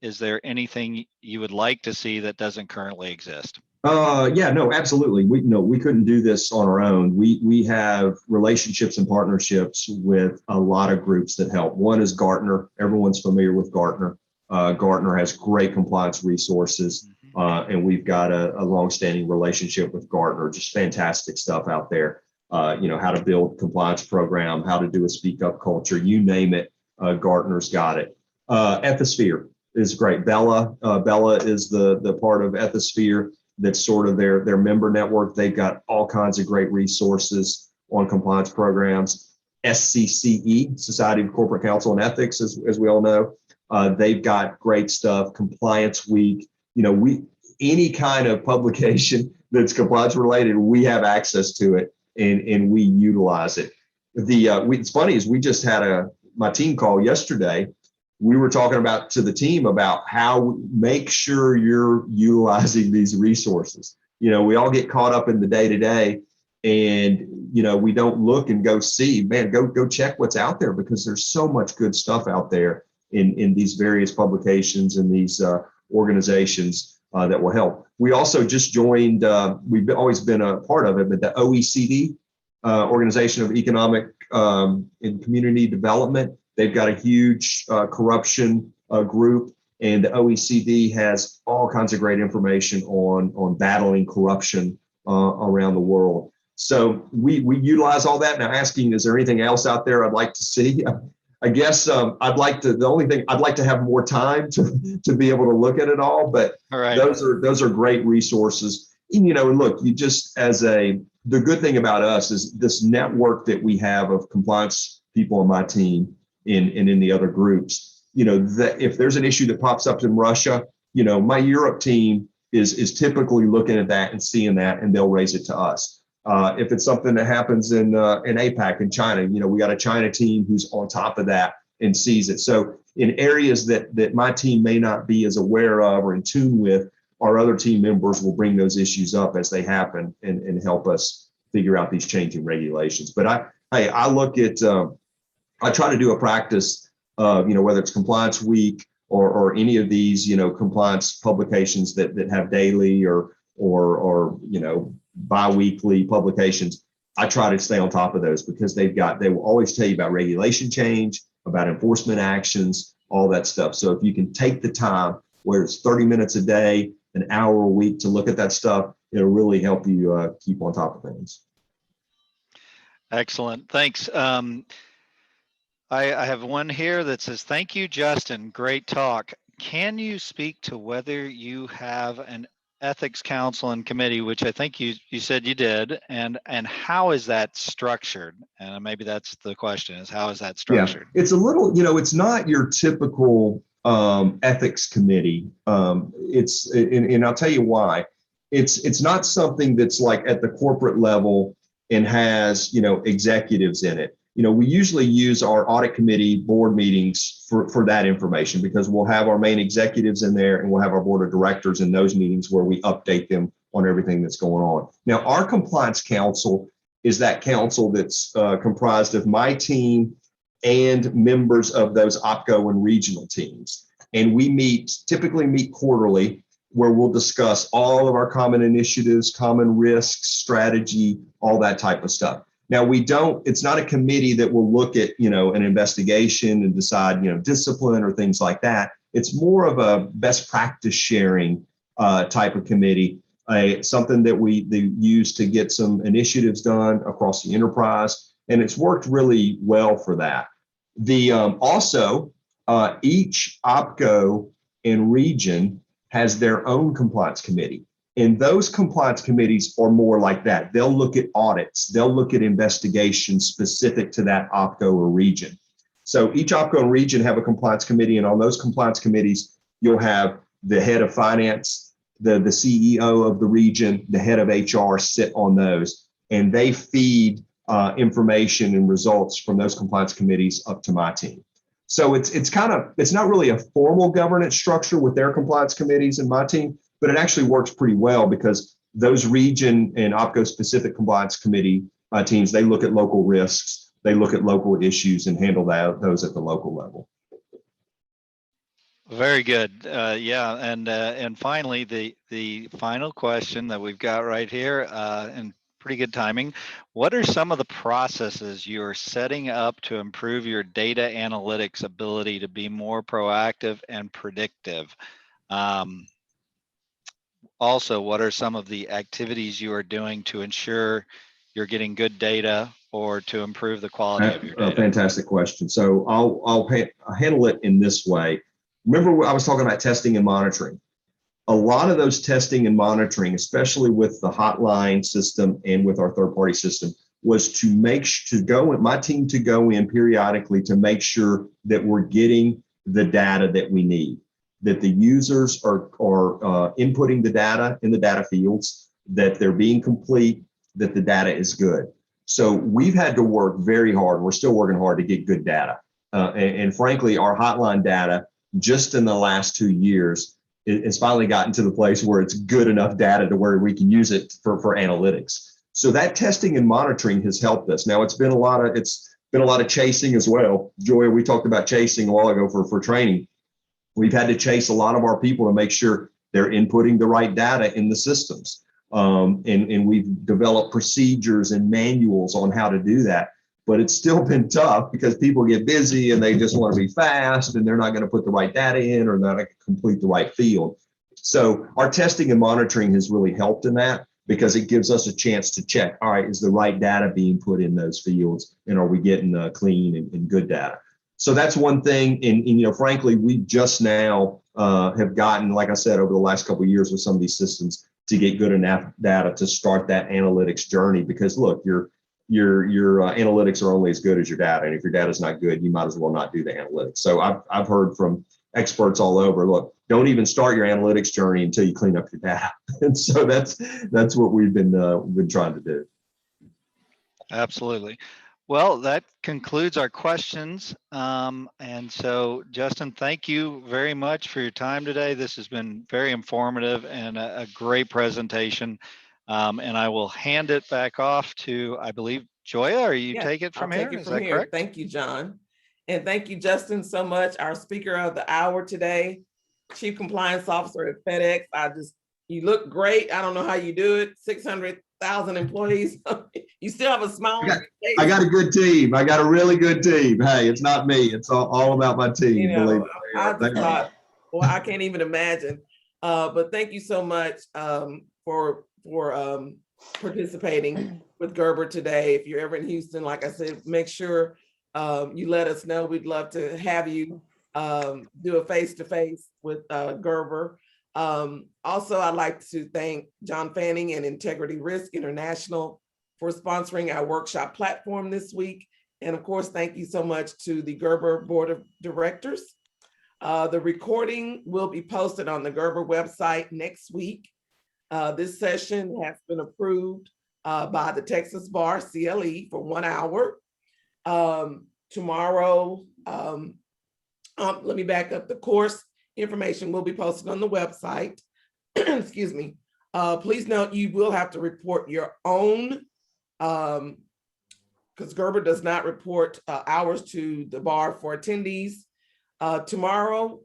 Is there anything you would like to see that doesn't currently exist? Yeah, no, absolutely. We couldn't do this on our own. We have relationships and partnerships with a lot of groups that help. One is Gartner. Everyone's familiar with Gartner. Gartner has great compliance resources, and we've got a longstanding relationship with Gartner. Just fantastic stuff out there. How to build compliance program, how to do a speak up culture, you name it. Gartner's got it. Ethisphere is great. Bella is the part of Ethisphere. That's sort of their member network. They've got all kinds of great resources on compliance programs. SCCE, Society of Corporate Counsel and Ethics, as we all know, they've got great stuff. Compliance Week, any kind of publication that's compliance related, we have access to it and we utilize it. It's funny is we just had my team call yesterday. We were talking to the team about how make sure you're utilizing these resources. We all get caught up in the day to day, and we don't look and go see, man, go check what's out there, because there's so much good stuff out there in these various publications and these organizations that will help. We also just joined. We've always been a part of it, but the OECD, Organization of Economic and Community Development. They've got a huge corruption group, and the OECD has all kinds of great information on battling corruption around the world. So we utilize all that. Now, asking, is there anything else out there I'd like to see? I guess the only thing I'd like to have more time to be able to look at it all. But all right. Those are great resources. And look, the good thing about us is this network that we have of compliance people on my team. And in the other groups, that if there's an issue that pops up in Russia, my Europe team is typically looking at that and seeing that, and they'll raise it to us. If it's something that happens in APAC in China, we got a China team who's on top of that and sees it. So in areas that my team may not be as aware of or in tune with, our other team members will bring those issues up as they happen and help us figure out these changing regulations. But I look at I try to do a practice of, whether it's Compliance Week or any of these, compliance publications that have daily or bi-weekly publications. I try to stay on top of those, because they will always tell you about regulation change, about enforcement actions, all that stuff. So if you can take the time, where it's 30 minutes a day, an hour a week, to look at that stuff, it'll really help you keep on top of things. Excellent. Thanks. I have one here that says, thank you, Justin. Great talk. Can you speak to whether you have an ethics council and committee, which I think you said you did, and how is that structured? And maybe that's the question, is how is that structured? Yeah, it's a little, it's not your typical ethics committee. And I'll tell you why. It's not something that's like at the corporate level and has, executives in it. We usually use our audit committee board meetings for that information, because we'll have our main executives in there and we'll have our board of directors in those meetings where we update them on everything that's going on. Now, our compliance council is that council that's comprised of my team and members of those OPCO and regional teams. And we typically meet quarterly, where we'll discuss all of our common initiatives, common risks, strategy, all that type of stuff. Now, it's not a committee that will look at, an investigation and decide, discipline or things like that. It's more of a best practice sharing type of committee, something that we use to get some initiatives done across the enterprise. And it's worked really well for that. Also, each OPCO and region has their own compliance committee. And those compliance committees are more like that. They'll look at audits. They'll look at investigations specific to that OPCO or region. So each OPCO and region have a compliance committee, and on those compliance committees, you'll have the head of finance, the CEO of the region, the head of HR sit on those, and they feed information and results from those compliance committees up to my team. So it's not really a formal governance structure with their compliance committees and my team, but it actually works pretty well because those region and OPCO specific compliance committee teams, they look at local risks, they look at local issues and handle those at the local level. Very good. Yeah, and finally, the final question that we've got right here, and pretty good timing. What are some of the processes you're setting up to improve your data analytics ability to be more proactive and predictive? Also, what are some of the activities you are doing to ensure you're getting good data or to improve the quality of your data? Fantastic question. So I'll handle it in this way. Remember, I was talking about testing and monitoring. A lot of those testing and monitoring, especially with the hotline system and with our third-party system, was to my team to go in periodically to make sure that we're getting the data that we need, that the users are inputting the data in the data fields, that they're being complete, that the data is good. So we've had to work very hard. We're still working hard to get good data. And frankly, our hotline data, just in the last 2 years, it's finally gotten to the place where it's good enough data to where we can use it for analytics. So that testing and monitoring has helped us. Now it's been a lot of chasing as well. Joy, we talked about chasing a while ago for training. We've had to chase a lot of our people to make sure they're inputting the right data in the systems. And we've developed procedures and manuals on how to do that. But it's still been tough because people get busy and they just want to be fast and they're not going to put the right data in or not going to complete the right field. So our testing and monitoring has really helped in that because it gives us a chance to check, all right, is the right data being put in those fields and are we getting clean and good data? So that's one thing. And frankly, we just now have gotten, like I said, over the last couple of years with some of these systems to get good enough data to start that analytics journey because look, your analytics are only as good as your data. And if your data is not good, you might as well not do the analytics. So I've heard from experts all over, look, don't even start your analytics journey until you clean up your data. And so that's what we've been trying to do. Absolutely. Well, that concludes our questions. And so, Justin, thank you very much for your time today. This has been very informative and a great presentation. And I will hand it back off to, I believe, Joya, or you take it from here? Is that correct? Thank you, John. And thank you, Justin, so much. Our speaker of the hour today, Chief Compliance Officer at FedEx. You look great. I don't know how you do it. 600,000 employees. You still have a smile on your face. I got a good team. I got a really good team. Hey, it's not me. It's all about my team. Believe me. I just thought, well, I can't even imagine. But thank you so much for participating with GHBER today. If you're ever in Houston, like I said, make sure you let us know. We'd love to have you do a face-to-face with GHBER. Also, I'd like to thank John Fanning and Integrity Risk International for sponsoring our workshop platform this week. And of course, thank you so much to the GHBER Board of Directors. The recording will be posted on the GHBER website next week. This session has been approved by the Texas Bar CLE for 1 hour. Tomorrow, let me back up. The course information will be posted on the website. Excuse me. Please note you will have to report your own, because GHBER does not report hours to the bar for attendees. Tomorrow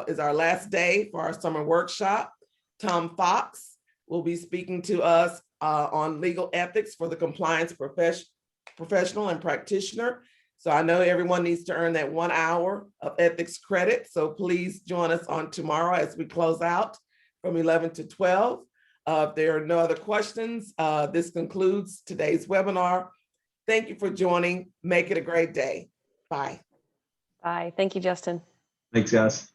is our last day for our summer workshop. Tom Fox will be speaking to us on legal ethics for the compliance professional and practitioner. So I know everyone needs to earn that 1 hour of ethics credit. So please join us on tomorrow as we close out from 11 to 12. If there are no other questions, this concludes today's webinar. Thank you for joining. Make it a great day. Bye. Bye. Thank you, Justin. Thanks, guys.